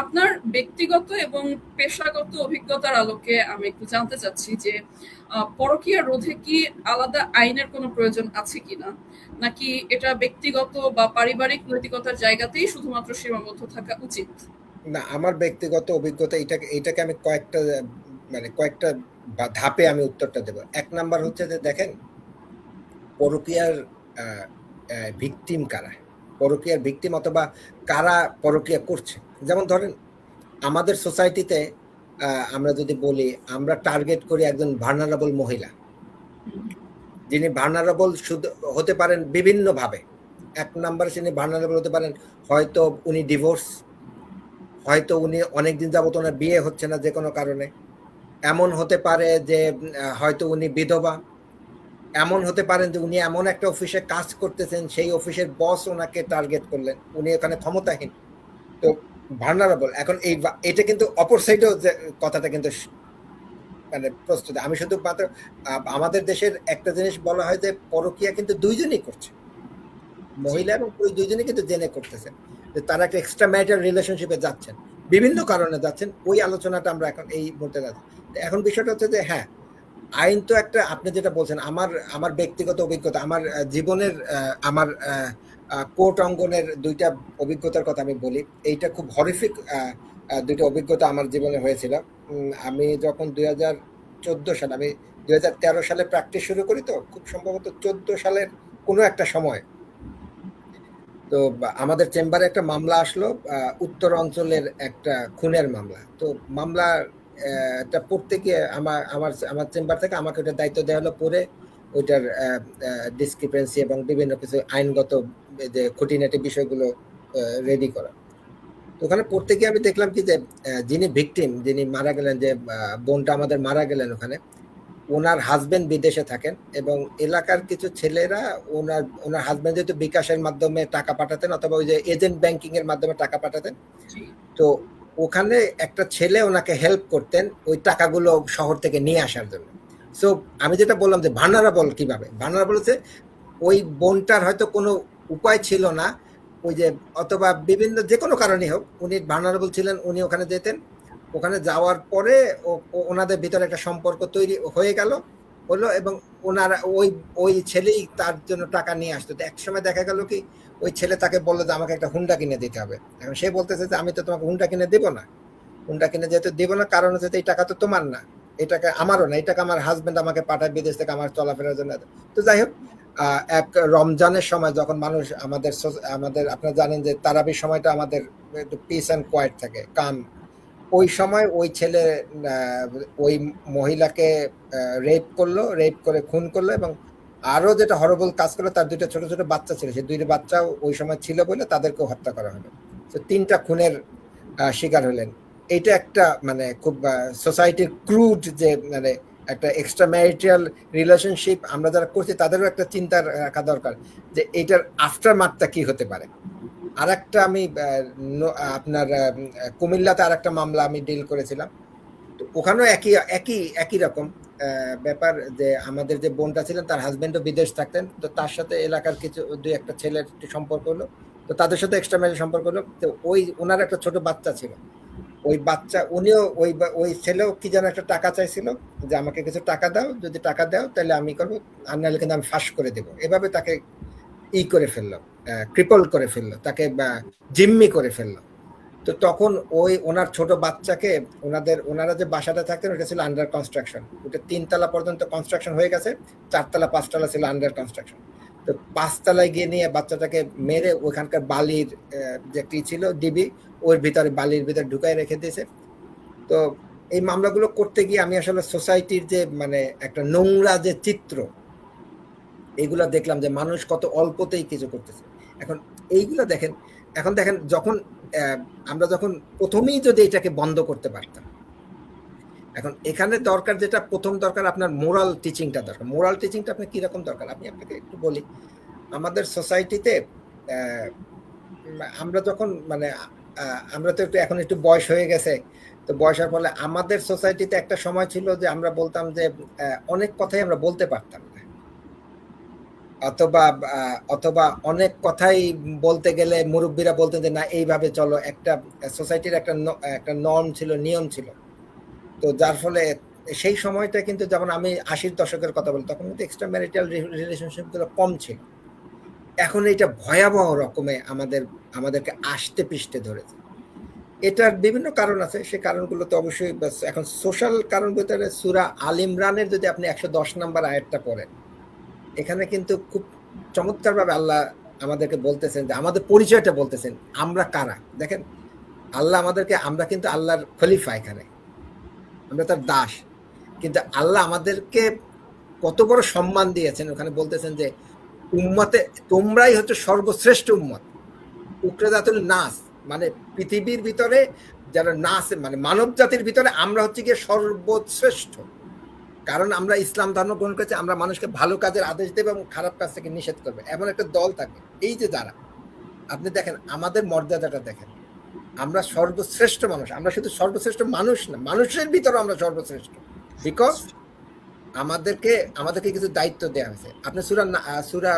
আপনার ব্যক্তিগত এবং পেশাগত অভিজ্ঞতার আলোকে আমি একটু জানতে চাচ্ছি যে পরকীয়া রোধে কি আলাদা আইনের কোনো প্রয়োজন আছে কিনা, নাকি এটা ব্যক্তিগত বা পারিবারিক নৈতিকতার জায়গাতেই শুধুমাত্র সীমাবদ্ধ থাকা উচিত? না, আমার ব্যক্তিগত অভিজ্ঞতা এটাকে আমি কয়েকটা ধাপে আমি উত্তরটা দেব। এক নাম্বার হচ্ছে যে দেখেন, পরকীয়ার ভিকটিম কারা, পরকীয়ার ভিকটিম অথবা কারা পরকীয়া করছে। যেমন ধরেন আমাদের সোসাইটিতে আমরা যদি বলি, আমরা টার্গেট করি একজন ভার্নারেবল মহিলা, যিনি ভার্নারেবল শুধু হতে পারেন বিভিন্ন ভাবে। এক নম্বরে তিনি ভার্নারেবল হতে পারেন, হয়তো উনি ডিভোর্স, হয়তো উনি অনেকদিন যাবত ওনার বিয়ে হচ্ছে না যে কোনো কারণে, এমন হতে পারে যে হয়তো উনি বিধবা, এমন হতে পারেন যে উনি এমন একটা অফিসে কাজ করতেছেন, সেই অফিসের বস ওনাকে টার্গেট করলেন, উনি এখানে ক্ষমতাহীন, তো ভার্নারেবল। এখন এটা কিন্তু অপর সাইডেও কথাটা কিন্তু মানে প্রস্তুত। আমি শুধু মাত্র আমাদের দেশের একটা জিনিস বলা হয় যে পরকীয়া কিন্তু দুইজনই করছে, মহিলা এবং পুরুষ দুইজনই কিন্তু জেনে করতেছেন, যে তারা একটা এক্সট্রা ম্যারিটাল রিলেশনশিপে যাচ্ছেন, বিভিন্ন কারণে যাচ্ছেন। ওই আলোচনাটা আমরা এখন এই মুহূর্তে যাচ্ছি। এখন বিষয়টা হচ্ছে যে হ্যাঁ, আইন তো একটা, আপনি যেটা বলছেন, আমার ব্যক্তিগত অভিজ্ঞতা, আমার জীবনের আমার কোর্ট অঙ্গনের দুইটা অভিজ্ঞতার কথা আমি বলি। এইটা খুব হরিফিক দুইটা অভিজ্ঞতা আমার জীবনে হয়েছিল। আমি যখন 2014 সালে, আমি 2013 সালে প্র্যাকটিস শুরু করি, তো খুব সম্ভবত 14 সালের কোনো একটা সময় তো আমাদের চেম্বারে একটা মামলা আসলো, উত্তর অঞ্চলের একটা খুনের মামলা। তো মামলা এটা পড়তে গিয়ে আমার আমার আমার চেম্বার থেকে আমাকে ওটা দায়িত্ব দেওয়া হলো, পড়ে ওইটার ডিসক্রিপেন্সি এবং বিভিন্ন কিছু আইনগত যে খুঁটিনাটি বিষয়গুলো রেডি করা। তো ওখানে পড়তে গিয়ে আমি দেখলাম কি যে যিনি ভিকটিম, যিনি মারা গেলেন, যে বোনটা আমাদের মারা গেলেন, ওখানে ওনার হাজবেন্ড বিদেশে থাকেন এবং এলাকার কিছু ছেলেরা ওনার হাজবেন্ড যেহেতু বিকাশের মাধ্যমে টাকা পাঠাতেন অথবা ওই যে এজেন্ট ব্যাংকিং এর মাধ্যমে টাকা পাঠাতেন, তো ওখানে একটা ছেলে ওনাকে হেল্প করতেন ওই টাকাগুলো শহর থেকে নিয়ে আসার জন্য। সো আমি যেটা বললাম যে ভার্নারেবল কিভাবে, ভার্নারেবল হচ্ছে ওই বোনটার হয়তো কোনো উপায় ছিল না, ওই যে অথবা বিভিন্ন যে কোনো কারণে হোক উনি ভার্নারেবল ছিলেন, উনি ওখানে যেতেন, ওখানে যাওয়ার পরে ওনাদের ভিতরে একটা সম্পর্ক তৈরি হয়ে গেল হলো, এবং ওনারা ওই ছেলেই তার জন্য টাকা নিয়ে আসতো। তো একসময় দেখা গেল কি, ওই ছেলে তাকে বললো যে আমাকে একটা হুন্ডা কিনে দিতে হবে। এখন সে বলতেছে যে আমি তো তোমাকে হুন্ডা কিনে দেবো না, হুন্ডা কিনে যেহেতু দেবো না, কারণ হচ্ছে এই টাকা তো তোমার না, এই টাকা আমারও না, এই টাকা আমার হাজবেন্ড আমাকে পাঠায় বিদেশ থেকে আমার চলাফেরার জন্য। তো যাই হোক, এক রমজানের সময় যখন মানুষ আমাদের আপনারা জানেন যে তারাবির সময়টা আমাদের একটু পিস অ্যান্ড কোয়াইট থাকে, কাম, ওই সময় ওই ছেলে ওই মহিলাকে রেপ করলো, রেপ করে খুন করলো, এবং আরো যেটা হরবল কাজ করলো, তার দুইটা ছোট ছোট বাচ্চা ছিল, সেই দুইটা বাচ্চাও ওই সময় ছিল বলে তাদেরকেও হত্যা করা হলো। তো 3টা খুনের শিকার হলেন। এইটা একটা মানে খুব সোসাইটির ক্রুড যে মানে একটা এক্সট্রা ম্যারিটাল রিলেশনশিপ আমরা যারা করছি তাদেরও একটা চিন্তা রাখা দরকার যে এটার আফটার মার্কটা কি হতে পারে। আর একটা আমি আপনার কুমিল্লাতে আর একটা মামলা আমি ডিল করেছিলাম, তো ওখানেও একই রকম ব্যাপার, যে আমাদের যে বোনটা ছিলেন তার হাজবেন্ডও বিদেশ থাকতেন, তো তার সাথে এলাকার কিছু দুই একটা ছেলের সম্পর্ক হলো, তো তাদের সাথে এক্সট্রা ম্যারেজ সম্পর্ক হলো। তো ওনার একটা ছোট বাচ্চা ছিল, ওই বাচ্চা উনিও ওই ছেলেও কি যেন একটা টাকা চাইছিল, যে আমাকে কিছু টাকা দাও, যদি টাকা দাও তাহলে আমি করবো, আর নাহলে কিন্তু আমি ফাঁস করে দেবো। এভাবে তাকে করে ফেললো, ক্রিপল করে ফেললো, তাকে জিম্মি করে ফেললো। তো তখন ওনার ছোট বাচ্চাকে ওনারা যে বাসাটা থাকতেন ওটা ছিল আন্ডার কনস্ট্রাকশন, ওটা 3 তলা পর্যন্ত কনস্ট্রাকশন হয়ে গেছে, 4 তলা 5 তলা ছিল আন্ডার কনস্ট্রাকশন। তো 5 তলায় গিয়ে নিয়ে বাচ্চাটাকে মেরে ওখানকার বালির যে কি ছিল ডিবি, ওর ভিতরে বালির ভিতরে ঢুকাই রেখে দিয়েছে। তো এই মামলাগুলো করতে গিয়ে আমি আসলে সোসাইটির যে মানে একটা নোংরা যে চিত্র, এইগুলা দেখলাম যে মানুষ কত অল্পতেই কিছু করতেছে। এখন এইগুলা দেখেন, এখন দেখেন যখন আমরা যখন প্রথমেই যদি এটাকে বন্ধ করতে পারতাম, এখন এখানে দরকার যেটা প্রথম দরকার, আপনার মোরাল টিচিংটা দরকার। মোরাল টিচিংটা আপনার কিরকম দরকার আমি আপনাকে একটু বলি। আমাদের সোসাইটিতে আমরা যখন মানে আমরা তো একটু এখন একটু বয়স হয়ে গেছে, তো বয়সের ফলে আমাদের সোসাইটিতে একটা সময় ছিল যে আমরা বলতাম যে অনেক কথাই আমরা বলতে পারতাম না, অথবা অথবা অনেক কথাই বলতে গেলে মুরব্বীরা বলতেন যে না এইভাবে চলো, একটা সোসাইটির একটা নর্ম ছিল, নিয়ম ছিল। তো যার ফলে সেই সময়টা কিন্তু, যেমন আমি 80-র দশকের কথা বলি, তখন কিন্তু এক্সট্রা ম্যারিটাল রিলেশনশিপ গুলো কম ছিল। এখন এটা ভয়াবহ রকমে আমাদেরকে আষ্টে পৃষ্ঠে ধরেছে। এটার বিভিন্ন কারণ আছে, সেই কারণগুলো তো অবশ্যই এখন সোশ্যাল কারণ ভিতরে সূরা আল ইমরানের যদি আপনি 110 নম্বর আয়াতটা পড়েন, এখানে কিন্তু খুব চমৎকার ভাবে আল্লাহ আমাদেরকে বলতেছেন যে আমাদের পরিচয়টা বলতেছেন, আমরা কারা। দেখেন আল্লাহ আমাদেরকে, আমরা কিন্তু আল্লাহর খলিফা, এখানে আমরা তার দাস, কিন্তু আল্লাহ আমাদেরকে কত বড় সম্মান দিয়েছেন। ওখানে বলতেছেন যে উম্মতে তোমরাই হচ্ছে সর্বশ্রেষ্ঠ উম্মত, উকরাদাতুল নাস, মানে পৃথিবীর ভিতরে যারা নাস, মানে মানব জাতির ভিতরে আমরা হচ্ছে গিয়ে সর্বশ্রেষ্ঠ। কারণ আমরা ইসলাম ধর্ম গ্রহণ করেছি, আমরা মানুষকে ভালো কাজের আদেশ দেবে এবং খারাপ কাজ থেকে নিষেধ করবে, এমন একটা দল থাকে। এই যে যারা, আপনি দেখেন আমাদের মর্যাদাটা দেখেন, আমরা সর্বশ্রেষ্ঠ মানুষ। আমরা শুধু সর্বশ্রেষ্ঠ মানুষ না, মানুষের ভিতরে আমরা সর্বশ্রেষ্ঠ, বিকজ আমাদেরকে কিছু দায়িত্ব দেওয়া হয়েছে। আপনি সূরা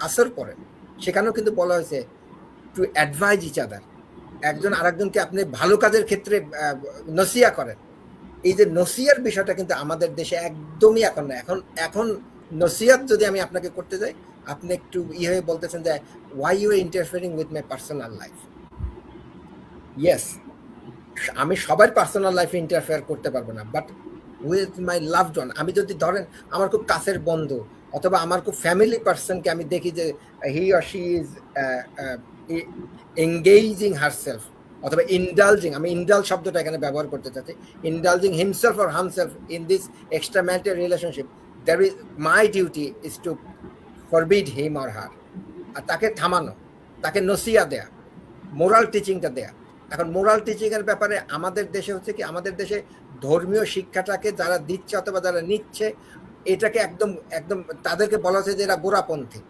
আসর পড়েন, সেখানেও কিন্তু বলা হয়েছে টু অ্যাডভাইজ ইচ আদার, একজন আরেকজনকে আপনি ভালো কাজের ক্ষেত্রে নসিয়া করেন। এই যে নসিয়ার বিষয়টা কিন্তু আমাদের দেশে একদমই এখন না। এখন নসিয়াত যদি আমি আপনাকে করতে যাই, আপনি একটু হয়ে বলতেছেন যে why you interfering with my personal life. Yes, আমি সবার পার্সোনাল লাইফে ইন্টারফেয়ার করতে পারবো না, but with my loved one, আমি যদি ধরেন আমার খুব কাছের বন্ধু অথবা আমার খুব ফ্যামিলি পার্সনকে আমি দেখি যে he or she is engaging herself অথবা ইন্ডালজিং, আমি ইন্ডাল শব্দটা এখানে ব্যবহার করতে চাচ্ছি, indulging himself or herself in this extra marital relationship, there is my duty is to forbid him or her, আর তাকে থামানো, তাকে নসিয়া দেয়া, মোরাল টিচিংটা দেয়া। এখন মোরাল টিচিং এর ব্যাপারে আমাদের দেশে হচ্ছে কি, আমাদের দেশে ধর্মীয় শিক্ষাটাকে যারা দিচ্ছে অথবা যারা নিচ্ছে, এটাকে একদম একদম তাদেরকে বলা হচ্ছে যে এরা গোড়াপন্থী,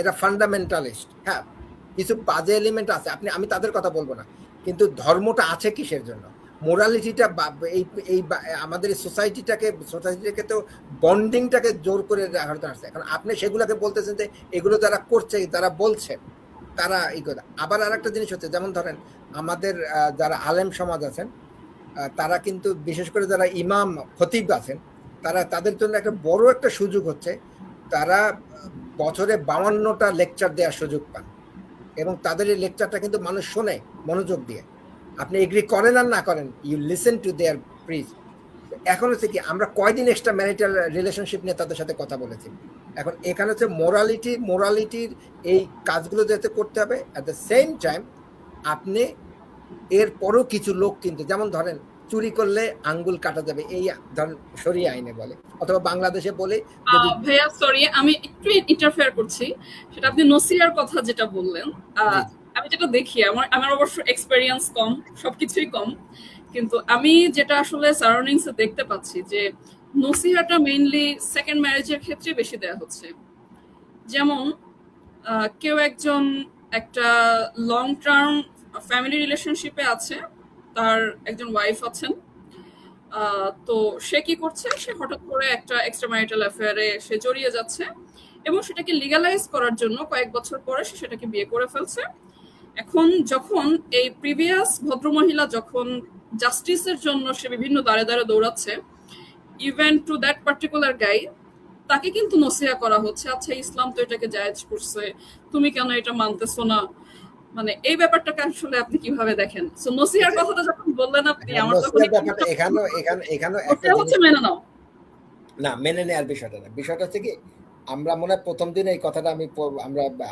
এরা ফান্ডামেন্টালিস্ট। হ্যাঁ, কিছু বাজে এলিমেন্ট আছে, আমি তাদের কথা বলবো না, কিন্তু ধর্মটা আছে কিসের জন্য? মোরালিটিটা এই আমাদের সোসাইটিটাকে তো বন্ডিংটাকে জোর করে রাখতে আসছে। এখন আপনি সেগুলোকে বলতেছেন যে এগুলো যারা করছে, যারা বলছে, তারা এই কথা। আবার আর একটা জিনিস হচ্ছে, যেমন ধরেন আমাদের যারা আলেম সমাজ আছেন, তারা কিন্তু বিশেষ করে যারা ইমাম খতিব আছেন, তাদের জন্য একটা বড় একটা সুযোগ হচ্ছে, তারা বছরে 52টা লেকচার দেওয়ার সুযোগ পান, এবং তাদের এই লেকচারটা কিন্তু মানুষ শোনে মনোযোগ দিয়ে। আপনি এগ্রি করেন আর না করেন, ইউ লিসেন টু দেয়ার প্রিজ। এখন হচ্ছে কি, আমরা কয়দিন এক্সট্রা ম্যারিটাল রিলেশনশিপ নিয়ে তাদের সাথে কথা বলেছি। এখন এখানে হচ্ছে মোরালিটির এই কাজগুলো যাতে করতে হবে, অ্যাট দ্য সেম টাইম আপনি এরপরও কিছু লোক কিন্তু, যেমন ধরেন চুরি করলে আঙ্গুল কাটা যাবে, এই ধরেন শরিয়া আইনে বলে, অথবা বাংলাদেশে বলে। ভাইয়া সরি, আমি একটু ইন্টারফেয়ার করছি। সেটা আপনি নসিয়ার কথা যেটা বললেন, আমি যেটা দেখি, আমার অবশ্য এক্সপেরিয়েন্স কম, সবকিছুই কম, কিন্তু আমি যেটা আসলে সারাউন্ডিংস এ দেখতে পাচ্ছি যে নসিহাটা মেইনলি সেকেন্ড ম্যারেজের ক্ষেত্রে বেশি দেয়া হচ্ছে। যেমন কেউ একজন একটা লং টার্ম ফ্যামিলি রিলেশনশিপে আছে, তার একজন ওয়াইফ আছেন, তো সে কি করছে, সে হঠাৎ করে একটা এক্সট্রা ম্যারিটাল অ্যাফেয়ারে সে জড়িয়ে যাচ্ছে, এবং সেটাকে লিগালাইজ করার জন্য কয়েক বছর পরে সে সেটাকে বিয়ে করে ফেলছে। এখন যখন এই প্রিভিয়াস ভদ্রমহিলা যখন জাস্টিসের জন্য সে বিভিন্ন দ্বারে দ্বারে দৌড়াচ্ছে, ইভেন টু দ্যাট পার্টিকুলার গাই, তাকে কিন্তু নসিহা করা হচ্ছে, আচ্ছা ইসলাম তো এটাকে জায়েজ করছে, তুমি কেন এটা মানতেছো না। মানে এই ব্যাপারটাকে আসলে আপনি কিভাবে দেখেন? সো নসিহার কথাটা যখন বললেন আপনি, আমার তখন এখানে হচ্ছে মেনে নাও না, মেনে নেওয়ার বিষয়টা না। বিষয়টা হচ্ছে কি, আমরা মনে হয় প্রথম দিন এই কথাটা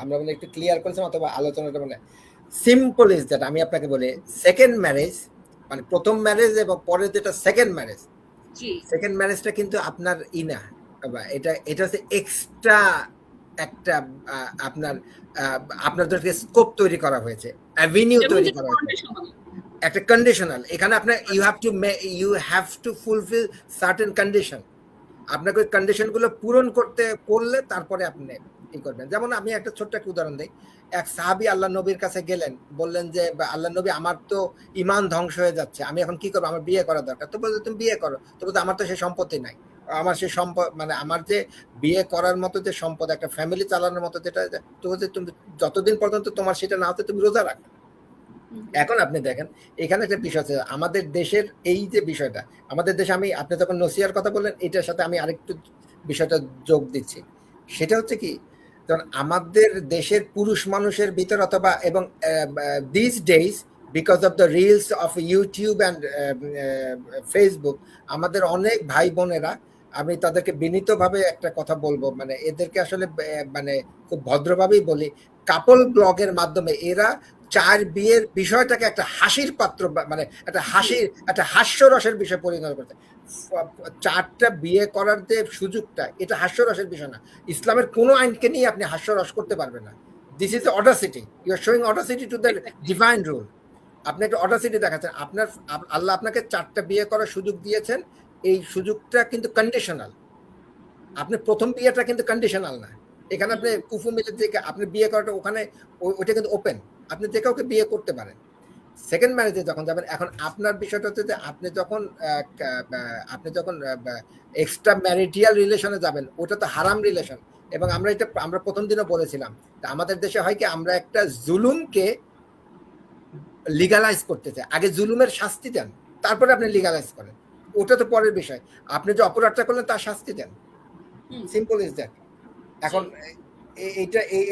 আমরা মনে একটু ক্লিয়ার করেছিলাম, অথবা আলোচনাটা মনে সিম্পল ইজ দ্যাট। আমি আপনাকে বলি, সেকেন্ড ম্যারেজ মানে প্রথম ম্যারেজ এবং পরে যেটা সেকেন্ড ম্যারেজটা কিন্তু আপনার ইনা, এটা হচ্ছে এক্সট্রা একটা আপনাদেরকে স্কোপ তৈরি করা হয়েছে, অ্যাভিনিউ তৈরি করা হয়েছে, একটা কন্ডিশনাল। এখানে আপনার you have to fulfill certain condition. আপনাকে ওই কন্ডিশনগুলো পূরণ করলে তারপরে আপনি এই করবেন। যেমন আমি একটা ছোট্ট একটা উদাহরণ দিই। এক সাহাবী আল্লাহ নবীর কাছে গেলেন, বললেন যে আল্লাহ নবী, আমার তো ইমান ধ্বংস হয়ে যাচ্ছে, আমি এখন কি করবো, আমার বিয়ে করা দরকার। তো বলতে তুমি বিয়ে করো। তো বলতে আমার তো সেই সম্পত্তি নাই, আমার সে সম্পদ মানে আমার যে বিয়ে করার মতো যে সম্পদ, একটা ফ্যামিলি চালানোর মতো যেটা, তো যে তুমি যতদিন পর্যন্ত তোমার সেটা না হতে তুমি রোজা রাখো। এখন আপনি দেখেন এখানে একটা বিষয় আছে, আমাদের দেশের এই যে বিষয়টা, আমাদের দেশে আপনি যখন নসিয়ার কথা বললেন, এটার সাথে আমি আরেকটু বিষয়টা যোগ দিচ্ছি। সেটা হচ্ছে কি, কারণ আমাদের দেশের পুরুষ মানুষের ভিতর অথবা এবং this days because of the reels of YouTube and Facebook, আমাদের অনেক ভাই বোনেরা, আমি তাদেরকে বিনীতভাবে একটা কথা বলবো, মানে এদেরকে আসলে মানে খুব ভদ্রভাবেই বলি, কাপল ব্লগের মাধ্যমে এরা চার বিয়ের বিষয়টাকে একটা হাসির পাত্র, মানে একটা হাস্যরসের বিষয় পরিণত করতে। চারটা বিয়ে করার যে সুযোগটা, এটা হাস্যরসের বিষয় না। ইসলামের কোনো আইনকে নিয়ে আপনি হাস্যরস করতে পারবেন না। This is audacity, you are showing audacity to the divine rule. আপনি একটা অডাসিটি দেখাচ্ছেন। আল্লাহ আপনাকে চারটা বিয়ে করার সুযোগ দিয়েছেন, এই সুযোগটা কিন্তু কন্ডিশনাল। আপনি প্রথম বিয়েটা কিন্তু কন্ডিশনাল না। এখানে আপনি কুফু মিলে থেকে আপনি বিয়ে করাটা ওখানে ওইটা কিন্তু ওপেন, আপনি যে কাউকে বিয়ে করতে পারেন। সেকেন্ড ম্যারেজে যখন যাবেন, এখন আপনার বিষয়টা হচ্ছে যে আপনি যখন এক্সট্রা ম্যারিটিয়াল রিলেশনে যাবেন, ওটা তো হারাম রিলেশন। এবং আমরা প্রথম দিনও বলেছিলাম, আমাদের দেশে হয় কি, আমরা একটা জুলুমকে লিগালাইজ করতে চাই। আগে জুলুমের শাস্তি দেন, তারপরে আপনি লিগালাইজ করেন, ওটা তো পরের বিষয়। আপনি যে অপরাধটা করলেন তার শাস্তি দেন, সিম্পল ইজ দ্যাট। এখন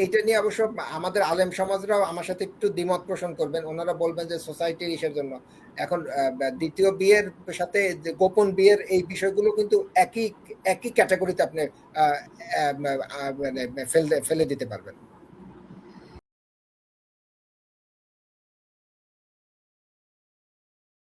এইটা নিয়ে অবশ্য আমাদের আলেম সমাজরাও আমার সাথে একটু দ্বিমত পোষণ করবেন। ওনারা বলবেন যে সোসাইটির ইসের জন্য এখন দ্বিতীয় বিয়ের সাথে গোপন বিয়ের এই বিষয়গুলো কিন্তু একই ক্যাটাগরিতে আপনি মানে ফেলে দিতে পারবেন।